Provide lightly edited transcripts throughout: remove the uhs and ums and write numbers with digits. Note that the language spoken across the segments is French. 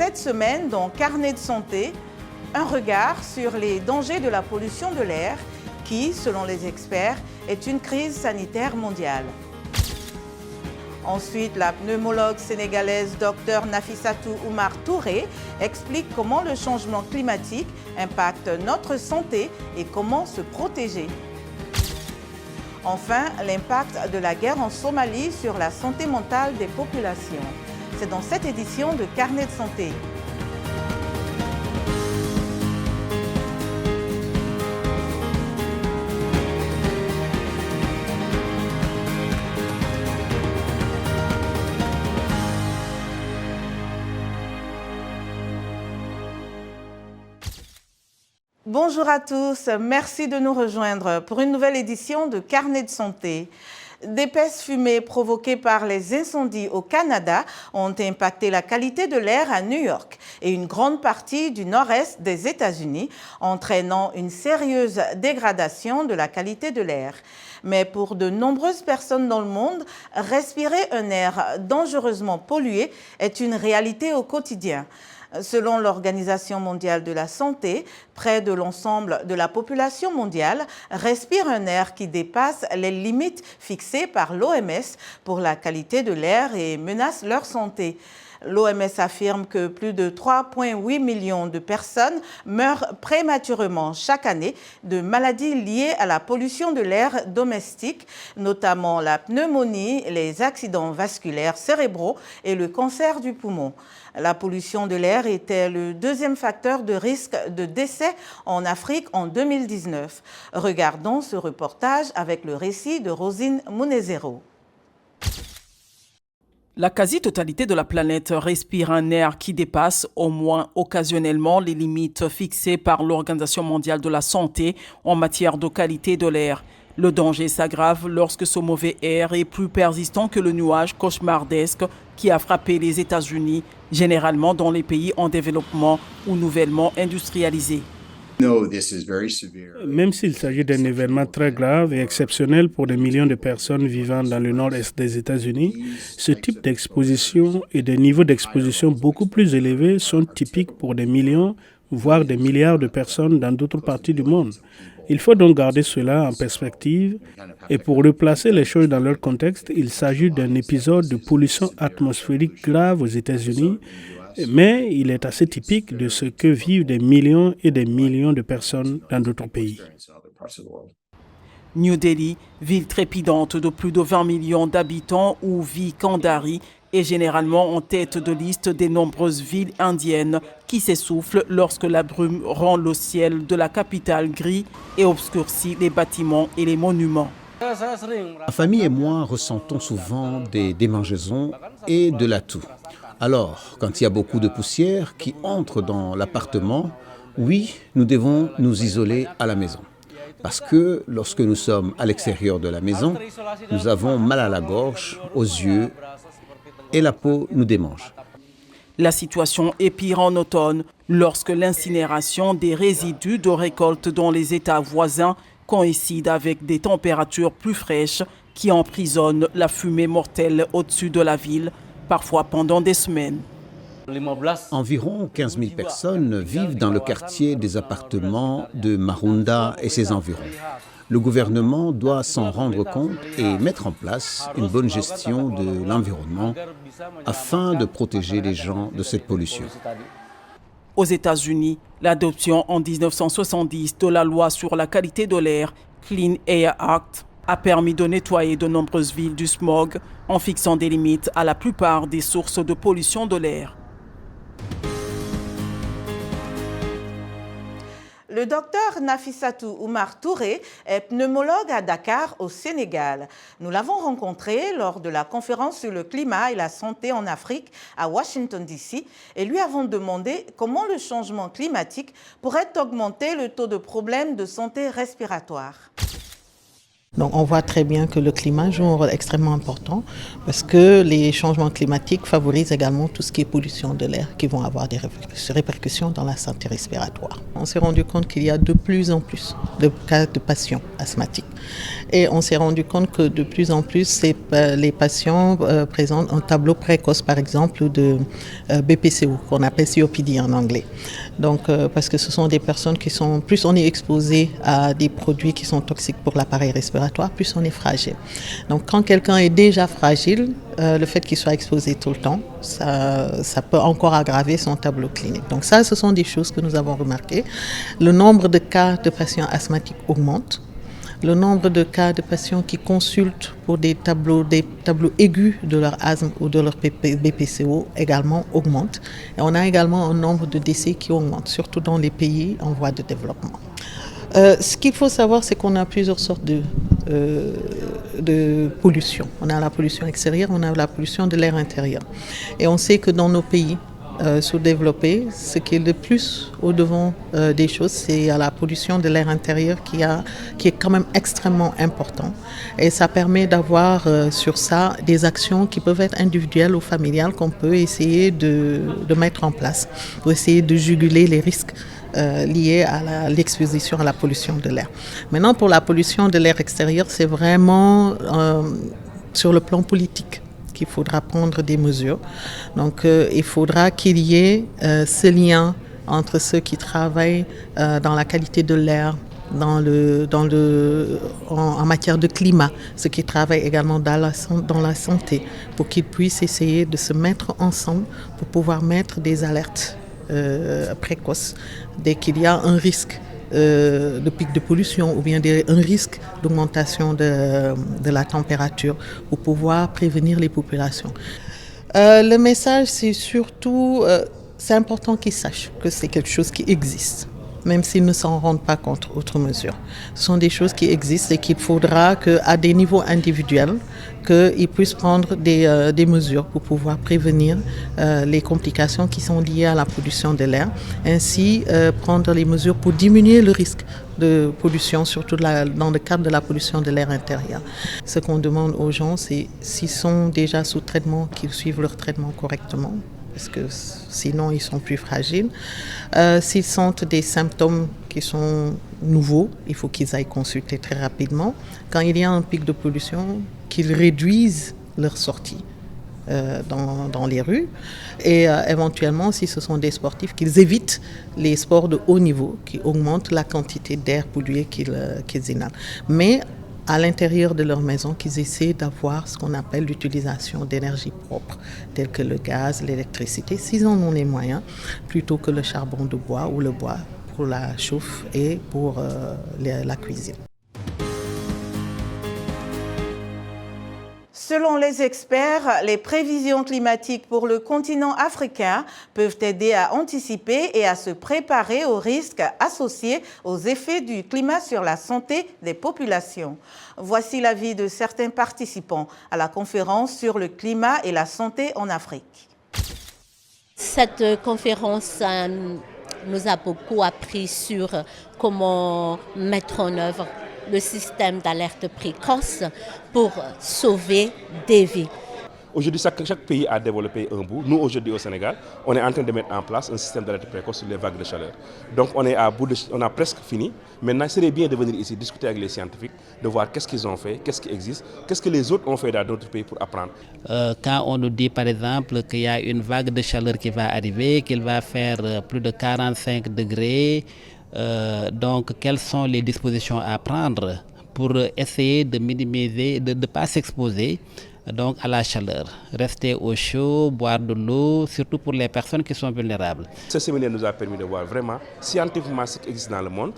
Cette semaine, dans Carnet de santé, un regard sur les dangers de la pollution de l'air qui, selon les experts, est une crise sanitaire mondiale. Ensuite, la pneumologue sénégalaise Dr Nafissatou Oumar Touré explique comment le changement climatique impacte notre santé et comment se protéger. Enfin, l'impact de la guerre en Somalie sur la santé mentale des populations. C'est dans cette édition de Carnet de santé. Bonjour à tous, merci de nous rejoindre pour une nouvelle édition de Carnet de santé. D'épaisses fumées provoquées par les incendies au Canada ont impacté la qualité de l'air à New York et une grande partie du nord-est des États-Unis, entraînant une sérieuse dégradation de la qualité de l'air. Mais pour de nombreuses personnes dans le monde, respirer un air dangereusement pollué est une réalité au quotidien. Selon l'Organisation mondiale de la santé, près de l'ensemble de la population mondiale respire un air qui dépasse les limites fixées par l'OMS pour la qualité de l'air et menace leur santé. L'OMS affirme que plus de 3,8 millions de personnes meurent prématurément chaque année de maladies liées à la pollution de l'air domestique, notamment la pneumonie, les accidents vasculaires cérébraux et le cancer du poumon. La pollution de l'air était le deuxième facteur de risque de décès en Afrique en 2019. Regardons ce reportage avec le récit de Rosine Munezero. La quasi-totalité de la planète respire un air qui dépasse au moins occasionnellement les limites fixées par l'Organisation mondiale de la santé en matière de qualité de l'air. Le danger s'aggrave lorsque ce mauvais air est plus persistant que le nuage cauchemardesque qui a frappé les États-Unis, généralement dans les pays en développement ou nouvellement industrialisés. Même s'il s'agit d'un événement très grave et exceptionnel pour des millions de personnes vivant dans le nord-est des États-Unis, ce type d'exposition et des niveaux d'exposition beaucoup plus élevés sont typiques pour des millions, voire des milliards de personnes dans d'autres parties du monde. Il faut donc garder cela en perspective et pour replacer les choses dans leur contexte, il s'agit d'un épisode de pollution atmosphérique grave aux États-Unis, mais il est assez typique de ce que vivent des millions et des millions de personnes dans d'autres pays. New Delhi, ville trépidante de plus de 20 millions d'habitants où vit Kandari, est généralement en tête de liste des nombreuses villes indiennes qui s'essoufflent lorsque la brume rend le ciel de la capitale gris et obscurcit les bâtiments et les monuments. Ma famille et moi ressentons souvent des démangeaisons et de la toux. Alors, quand il y a beaucoup de poussière qui entre dans l'appartement, oui, nous devons nous isoler à la maison. Parce que lorsque nous sommes à l'extérieur de la maison, nous avons mal à la gorge, aux yeux et la peau nous démange. La situation est pire en automne, lorsque l'incinération des résidus de récolte dans les États voisins coïncide avec des températures plus fraîches qui emprisonnent la fumée mortelle au-dessus de la ville, parfois pendant des semaines. Environ 15 000 personnes vivent dans le quartier des appartements de Marunda et ses environs. Le gouvernement doit s'en rendre compte et mettre en place une bonne gestion de l'environnement afin de protéger les gens de cette pollution. Aux États-Unis, l'adoption en 1970 de la loi sur la qualité de l'air, Clean Air Act, a permis de nettoyer de nombreuses villes du smog en fixant des limites à la plupart des sources de pollution de l'air. Le docteur Nafissatou Oumar Touré est pneumologue à Dakar, au Sénégal. Nous l'avons rencontré lors de la conférence sur le climat et la santé en Afrique à Washington, D.C. et lui avons demandé comment le changement climatique pourrait augmenter le taux de problèmes de santé respiratoire. Donc on voit très bien que le climat joue un rôle extrêmement important parce que les changements climatiques favorisent également tout ce qui est pollution de l'air qui vont avoir des répercussions dans la santé respiratoire. On s'est rendu compte qu'il y a de plus en plus de cas de patients asthmatiques et on s'est rendu compte que de plus en plus les patients présentent un tableau précoce par exemple de BPCO qu'on appelle COPD en anglais. Donc parce que ce sont des personnes qui sont, plus on est exposé à des produits qui sont toxiques pour l'appareil respiratoire, plus on est fragile. Donc quand quelqu'un est déjà fragile, le fait qu'il soit exposé tout le temps, ça peut encore aggraver son tableau clinique. Donc ça, ce sont des choses que nous avons remarquées. Le nombre de cas de patients asthmatiques augmente. Le nombre de cas de patients qui consultent pour des tableaux aigus de leur asthme ou de leur BPCO également augmente. Et on a également un nombre de décès qui augmente, surtout dans les pays en voie de développement. Ce qu'il faut savoir, c'est qu'on a plusieurs sortes de pollution. On a la pollution extérieure, on a la pollution de l'air intérieur. Et on sait que dans nos pays sous-développés, ce qui est le plus au-devant des choses, c'est la pollution de l'air intérieur qui est quand même extrêmement important. Et ça permet d'avoir sur ça des actions qui peuvent être individuelles ou familiales qu'on peut essayer de mettre en place pour essayer de juguler les risques liés à l'exposition à la pollution de l'air. Maintenant, pour la pollution de l'air extérieur, c'est vraiment sur le plan politique qu'il faudra prendre des mesures. Donc, il faudra qu'il y ait ce lien entre ceux qui travaillent dans la qualité de l'air, en matière de climat, ceux qui travaillent également dans la santé, pour qu'ils puissent essayer de se mettre ensemble pour pouvoir mettre des alertes précoces dès qu'il y a un risque de pic de pollution ou bien un risque d'augmentation de la température pour pouvoir prévenir les populations. Le message, c'est surtout, c'est important qu'ils sachent que c'est quelque chose qui existe, même s'ils ne s'en rendent pas compte outre mesure. Ce sont des choses qui existent et qu'il faudra qu'à des niveaux individuels, qu'ils puissent prendre des mesures pour pouvoir prévenir les complications qui sont liées à la pollution de l'air, ainsi prendre les mesures pour diminuer le risque de pollution, surtout dans le cadre de la pollution de l'air intérieur. Ce qu'on demande aux gens, c'est s'ils sont déjà sous traitement, qu'ils suivent leur traitement correctement, parce que sinon ils sont plus fragiles. S'ils sentent des symptômes qui sont nouveaux, il faut qu'ils aillent consulter très rapidement. Quand il y a un pic de pollution, qu'ils réduisent leur sortie dans les rues et éventuellement, si ce sont des sportifs, qu'ils évitent les sports de haut niveau qui augmentent la quantité d'air pollué qu'ils inhalent. Mais à l'intérieur de leur maison, qu'ils essaient d'avoir ce qu'on appelle l'utilisation d'énergie propre, telle que le gaz, l'électricité, s'ils en ont les moyens, plutôt que le charbon de bois ou le bois pour la chauffe et pour la cuisine. Selon les experts, les prévisions climatiques pour le continent africain peuvent aider à anticiper et à se préparer aux risques associés aux effets du climat sur la santé des populations. Voici l'avis de certains participants à la conférence sur le climat et la santé en Afrique. Cette conférence nous a beaucoup appris sur comment mettre en œuvre le système d'alerte précoce pour sauver des vies. Aujourd'hui, chaque pays a développé un bout. Nous, aujourd'hui au Sénégal, on est en train de mettre en place un système d'alerte précoce sur les vagues de chaleur. Donc on a presque fini. Maintenant, il serait bien de venir ici discuter avec les scientifiques, de voir qu'est-ce qu'ils ont fait, qu'est-ce qui existe, qu'est-ce que les autres ont fait dans d'autres pays pour apprendre. Quand on nous dit par exemple qu'il y a une vague de chaleur qui va arriver, qu'il va faire plus de 45 degrés, donc quelles sont les dispositions à prendre pour essayer de minimiser, de ne pas s'exposer donc à la chaleur, rester au chaud, boire de l'eau, surtout pour les personnes qui sont vulnérables. Ce séminaire nous a permis de voir vraiment scientifiquement ce qui existe dans le monde,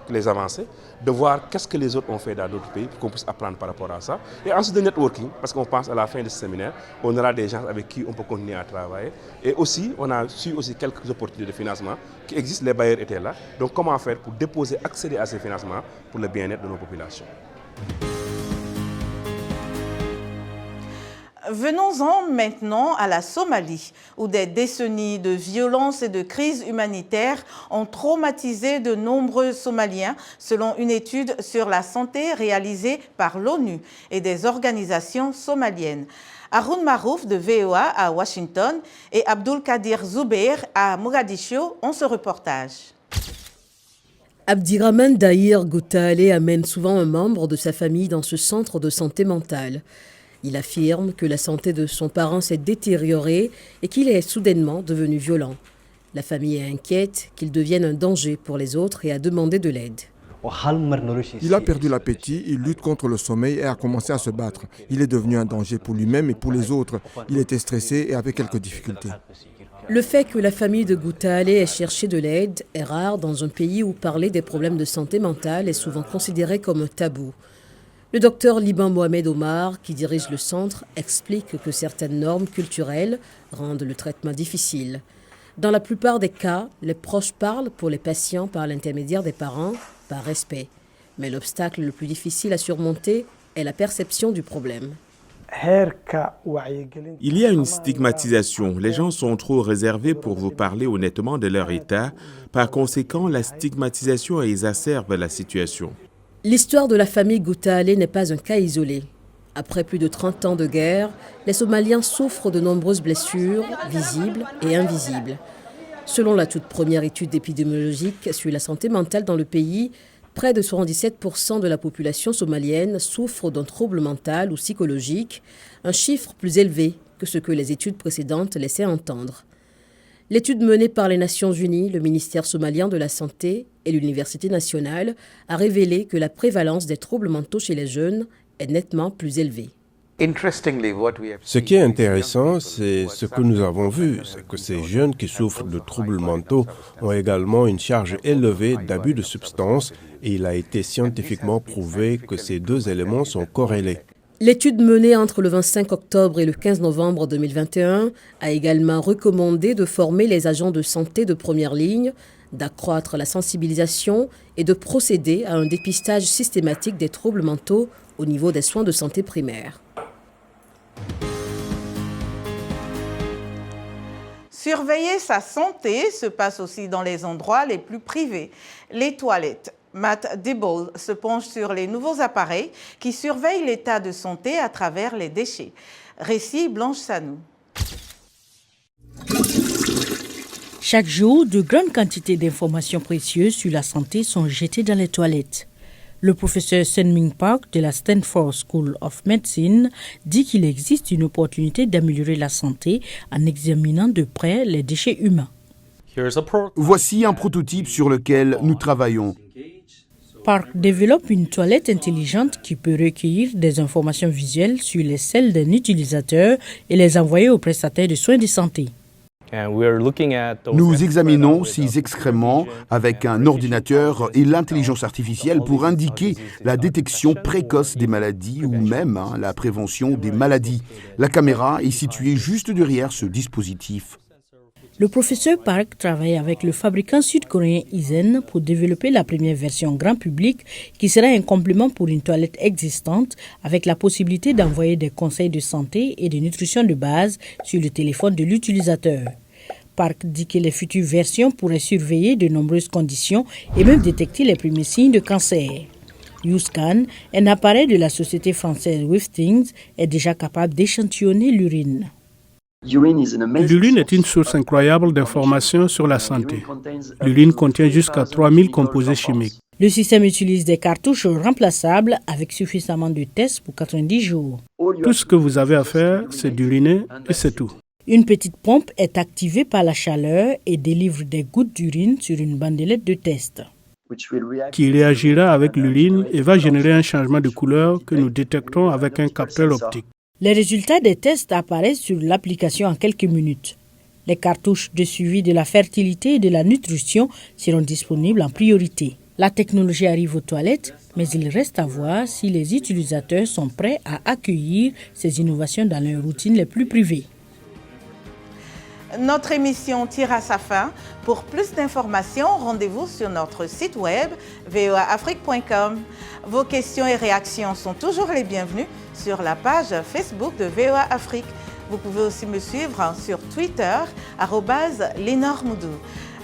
les avancées, de voir qu'est-ce que les autres ont fait dans d'autres pays pour qu'on puisse apprendre par rapport à ça. Et ensuite de networking, parce qu'on pense à la fin de ce séminaire, on aura des gens avec qui on peut continuer à travailler. Et aussi, on a su aussi quelques opportunités de financement qui existent, les bailleurs étaient là. Donc comment faire pour déposer, accéder à ces financements pour le bien-être de nos populations. Venons-en maintenant à la Somalie, où des décennies de violences et de crises humanitaires ont traumatisé de nombreux Somaliens, selon une étude sur la santé réalisée par l'ONU et des organisations somaliennes. Haroun Marouf de VOA à Washington et Abdul Kadir Zoubeir à Mogadiscio ont ce reportage. Abdirahman Dahir Goutaalé amène souvent un membre de sa famille dans ce centre de santé mentale. Il affirme que la santé de son parent s'est détériorée et qu'il est soudainement devenu violent. La famille est inquiète qu'il devienne un danger pour les autres et a demandé de l'aide. Il a perdu l'appétit, il lutte contre le sommeil et a commencé à se battre. Il est devenu un danger pour lui-même et pour les autres. Il était stressé et avait quelques difficultés. Le fait que la famille de Goutaalé ait cherché de l'aide est rare dans un pays où parler des problèmes de santé mentale est souvent considéré comme un tabou. Le docteur Liban Mohamed Omar, qui dirige le centre, explique que certaines normes culturelles rendent le traitement difficile. Dans la plupart des cas, les proches parlent pour les patients par l'intermédiaire des parents, par respect. Mais l'obstacle le plus difficile à surmonter est la perception du problème. Il y a une stigmatisation. Les gens sont trop réservés pour vous parler honnêtement de leur état. Par conséquent, la stigmatisation exacerbe la situation. L'histoire de la famille Goutaalé n'est pas un cas isolé. Après plus de 30 ans de guerre, les Somaliens souffrent de nombreuses blessures, visibles et invisibles. Selon la toute première étude épidémiologique sur la santé mentale dans le pays, près de 77% de la population somalienne souffre d'un trouble mental ou psychologique, un chiffre plus élevé que ce que les études précédentes laissaient entendre. L'étude menée par les Nations Unies, le ministère somalien de la Santé et l'Université nationale a révélé que la prévalence des troubles mentaux chez les jeunes est nettement plus élevée. Ce qui est intéressant, c'est ce que nous avons vu, c'est que ces jeunes qui souffrent de troubles mentaux ont également une charge élevée d'abus de substances et il a été scientifiquement prouvé que ces deux éléments sont corrélés. L'étude menée entre le 25 octobre et le 15 novembre 2021 a également recommandé de former les agents de santé de première ligne, d'accroître la sensibilisation et de procéder à un dépistage systématique des troubles mentaux au niveau des soins de santé primaires. Surveiller sa santé se passe aussi dans les endroits les plus privés, les toilettes. Matt Dibble se penche sur les nouveaux appareils qui surveillent l'état de santé à travers les déchets. Récit Blanche Sanou. Chaque jour, de grandes quantités d'informations précieuses sur la santé sont jetées dans les toilettes. Le professeur Sen-Ming Park de la Stanford School of Medicine dit qu'il existe une opportunité d'améliorer la santé en examinant de près les déchets humains. Voici un prototype sur lequel nous travaillons. Park développe une toilette intelligente qui peut recueillir des informations visuelles sur les selles d'un utilisateur et les envoyer aux prestataires de soins de santé. Nous examinons ces excréments avec un ordinateur et l'intelligence artificielle pour indiquer la détection précoce des maladies ou même la prévention des maladies. La caméra est située juste derrière ce dispositif. Le professeur Park travaille avec le fabricant sud-coréen Eazen pour développer la première version grand public qui sera un complément pour une toilette existante avec la possibilité d'envoyer des conseils de santé et de nutrition de base sur le téléphone de l'utilisateur. Park dit que les futures versions pourraient surveiller de nombreuses conditions et même détecter les premiers signes de cancer. YouScan, un appareil de la société française Withings, est déjà capable d'échantillonner l'urine. L'urine est une source incroyable d'informations sur la santé. L'urine contient jusqu'à 3000 composés chimiques. Le système utilise des cartouches remplaçables avec suffisamment de tests pour 90 jours. Tout ce que vous avez à faire, c'est d'uriner et c'est tout. Une petite pompe est activée par la chaleur et délivre des gouttes d'urine sur une bandelette de test. Qui réagira avec l'urine et va générer un changement de couleur que nous détectons avec un capteur optique. Les résultats des tests apparaissent sur l'application en quelques minutes. Les cartouches de suivi de la fertilité et de la nutrition seront disponibles en priorité. La technologie arrive aux toilettes, mais il reste à voir si les utilisateurs sont prêts à accueillir ces innovations dans leurs routines les plus privées. Notre émission tire à sa fin. Pour plus d'informations, rendez-vous sur notre site web voaafrique.com. Vos questions et réactions sont toujours les bienvenues sur la page Facebook de VOA Afrique. Vous pouvez aussi me suivre sur Twitter, @LenorMoudou.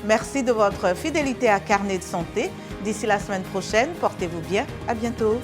Merci de votre fidélité à Carnet de santé. D'ici la semaine prochaine, portez-vous bien. À bientôt.